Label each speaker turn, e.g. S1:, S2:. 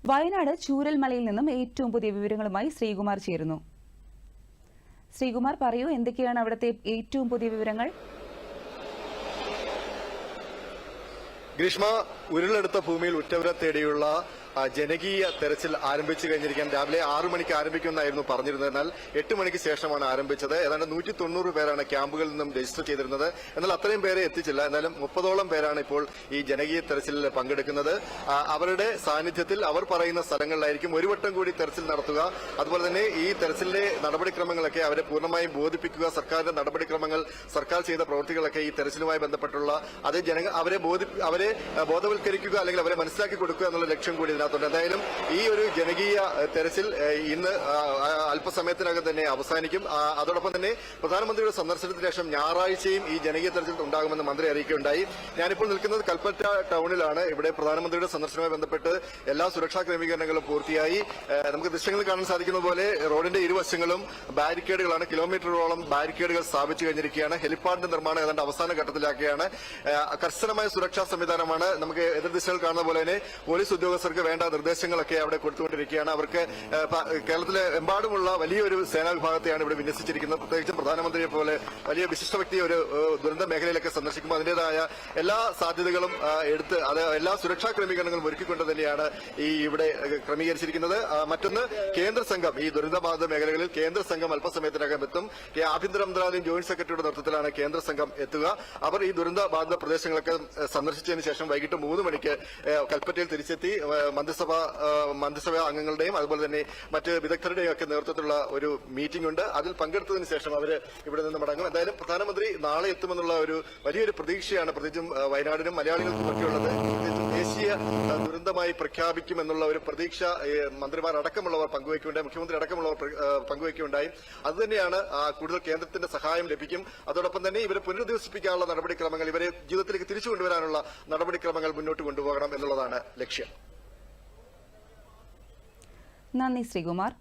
S1: വയനാട് ചൂരൽമലയിൽ നിന്നും ഏറ്റവും പുതിയ വിവരങ്ങളുമായി ശ്രീകുമാർ ചേരുന്നു. ശ്രീകുമാർ, പറയൂ, എന്തൊക്കെയാണ് അവിടുത്തെ ഏറ്റവും പുതിയ വിവരങ്ങൾ?
S2: ഗ്രീഷ്മ, ഉരുളെടുത്ത ഭൂമിയിൽ ഉറ്റവരെ തേടിയുള്ള ജനകീയ തെരച്ചിൽ ആരംഭിച്ചു കഴിഞ്ഞിരിക്കാൻ രാവിലെ 6 മണിക്ക് ആരംഭിക്കുമെന്നായിരുന്നു പറഞ്ഞിരുന്നത്. എന്നാൽ 8 മണിക്ക് ശേഷമാണ് ആരംഭിച്ചത്. ഏതാണ്ട് 190 പേരാണ് ക്യാമ്പുകളിൽ നിന്നും രജിസ്റ്റർ ചെയ്തിരുന്നത്. എന്നാൽ അത്രയും പേരെ എത്തിച്ചില്ല. എന്നാലും 30ഓളം പേരാണ് ഇപ്പോൾ ഈ ജനകീയ തെരച്ചിലിൽ പങ്കെടുക്കുന്നത്. അവരുടെ സാന്നിധ്യത്തിൽ അവർ പറയുന്ന സ്ഥലങ്ങളിലായിരിക്കും ഒരു വട്ടം കൂടി തെരച്ചിൽ നടത്തുക. അതുപോലെ തന്നെ ഈ തെരച്ചിലിന്റെ നടപടിക്രമങ്ങളൊക്കെ അവരെ പൂർണ്ണമായും ബോധിപ്പിക്കുക. സർക്കാരിന്റെ നടപടിക്രമങ്ങൾ, സർക്കാർ ചെയ്ത പ്രവൃത്തികളൊക്കെ ഈ തെരച്ചിലുമായി ബന്ധപ്പെട്ടുള്ള അത് അവരെ ബോധവൽക്കരിക്കുക, അല്ലെങ്കിൽ അവരെ മനസ്സിലാക്കി കൊടുക്കുക എന്നുള്ള ലക്ഷ്യം കൂടി ഇതിനകത്തുണ്ട്. എന്തായാലും ഈ ഒരു ജനകീയ തെരച്ചിൽ ഇന്ന് അല്പസമയത്തിനകം തന്നെ അവസാനിക്കും. അതോടൊപ്പം തന്നെ പ്രധാനമന്ത്രിയുടെ സന്ദർശനത്തിന് ശേഷം ഞായറാഴ്ചയും ഈ ജനകീയ തെരച്ചിൽ ഉണ്ടാകുമെന്ന് മന്ത്രി അറിയിക്കുകയുണ്ടായി. ഞാനിപ്പോൾ നിൽക്കുന്നത് കൽപ്പറ്റ ടൌണിലാണ്. ഇവിടെ പ്രധാനമന്ത്രിയുടെ സന്ദർശനവുമായി ബന്ധപ്പെട്ട് എല്ലാ സുരക്ഷാ ക്രമീകരണങ്ങളും പൂർത്തിയായി. നമുക്ക് ദൃശ്യങ്ങളിൽ കാണാൻ സാധിക്കുന്ന പോലെ റോഡിന്റെ ഇരുവശങ്ങളും ബാരിക്കേഡുകളാണ്. കിലോമീറ്ററോളം ബാരിക്കേഡുകൾ സ്ഥാപിച്ചു കഴിഞ്ഞിരിക്കുകയാണ്. ഹെലിപ്പാഡിന്റെ നിർമ്മാണം ഏതാണ്ട് അവസാന ഘട്ടത്തിലാക്കുകയാണ്. കർശനമായ സുരക്ഷാ സംവിധാനമാണ്. നമുക്ക് എതിർദിശകൾ കാണുന്ന പോലെ തന്നെ പോലീസ് ഉദ്യോഗസ്ഥർക്ക് വേണ്ട നിർദ്ദേശങ്ങളൊക്കെ അവിടെ കൊടുത്തുകൊണ്ടിരിക്കുകയാണ്. അവർക്ക് കേരളത്തിലെ എമ്പാടുമുള്ള വലിയൊരു സേനാ വിഭാഗത്തെയാണ് ഇവിടെ വിന്യസിച്ചിരിക്കുന്നത്. പ്രത്യേകിച്ചും പ്രധാനമന്ത്രിയെ പോലെ വലിയ വിശിഷ്ട വ്യക്തി ഒരു ദുരന്ത മേഖലയിലൊക്കെ സന്ദർശിക്കുമ്പോൾ അതിന്റേതായ എല്ലാ സാധ്യതകളും എടുത്ത് എല്ലാ സുരക്ഷാ ക്രമീകരണങ്ങളും ഒരുക്കിക്കൊണ്ട് തന്നെയാണ് ഇവിടെ ക്രമീകരിച്ചിരിക്കുന്നത്. മറ്റൊന്ന്, കേന്ദ്ര സംഘം ഈ ദുരന്തബാധിത മേഖലകളിൽ കേന്ദ്ര സംഘം അല്പസമയത്തിനകം എത്തും. ആഭ്യന്തര മന്ത്രാലയം ജോയിന്റ് സെക്രട്ടറിയുടെ നേതൃത്വത്തിലാണ് കേന്ദ്ര സംഘം എത്തുക. അവർ ഈ ദുരന്തബാധിത പ്രദേശങ്ങളൊക്കെ സന്ദർശിച്ചതിന് ശേഷം വൈകിട്ട് 3 മണിക്ക് കൽപ്പറ്റയിൽ തിരിച്ചെത്തി മന്ത്രിസഭാ അംഗങ്ങളുടെയും അതുപോലെ തന്നെ മറ്റ് വിദഗ്ധരുടെയും ഒക്കെ നേതൃത്വത്തിലുള്ള ഒരു മീറ്റിംഗ് ഉണ്ട്. അതിൽ പങ്കെടുത്തതിന് ശേഷം അവര് ഇവിടെ നിന്ന് മടങ്ങും. എന്തായാലും പ്രധാനമന്ത്രി നാളെ എത്തുമെന്നുള്ള ഒരു വലിയൊരു പ്രതീക്ഷയാണ് പ്രത്യേകിച്ചും വയനാടിനും മലയാളികൾക്കും ഒക്കെയുള്ളത്. ദേശീയ ദുരന്തമായി പ്രഖ്യാപിക്കുമെന്നുള്ള ഒരു പ്രതീക്ഷ മന്ത്രിമാർ അടക്കമുള്ളവർ പങ്കുവയ്ക്കുകയുണ്ടായി, മുഖ്യമന്ത്രി അടക്കമുള്ളവർ പങ്കുവയ്ക്കുകയുണ്ടായി. അതുതന്നെയാണ് കൂടുതൽ കേന്ദ്രത്തിന്റെ സഹായം ലഭിക്കും. അതോടൊപ്പം തന്നെ ഇവരെ പുനരധിവസിപ്പിക്കാനുള്ള നടപടിക്രമങ്ങൾ, ഇവരെ ജീവിതത്തിലേക്ക് തിരിച്ചു കൊണ്ടുവരാനുള്ള നടപടിക്രമങ്ങൾ മുന്നോട്ട് കൊണ്ടുപോകണം എന്നുള്ളതാണ് ലക്ഷ്യം.
S1: നന്ദി ശ്രീകുമാർ.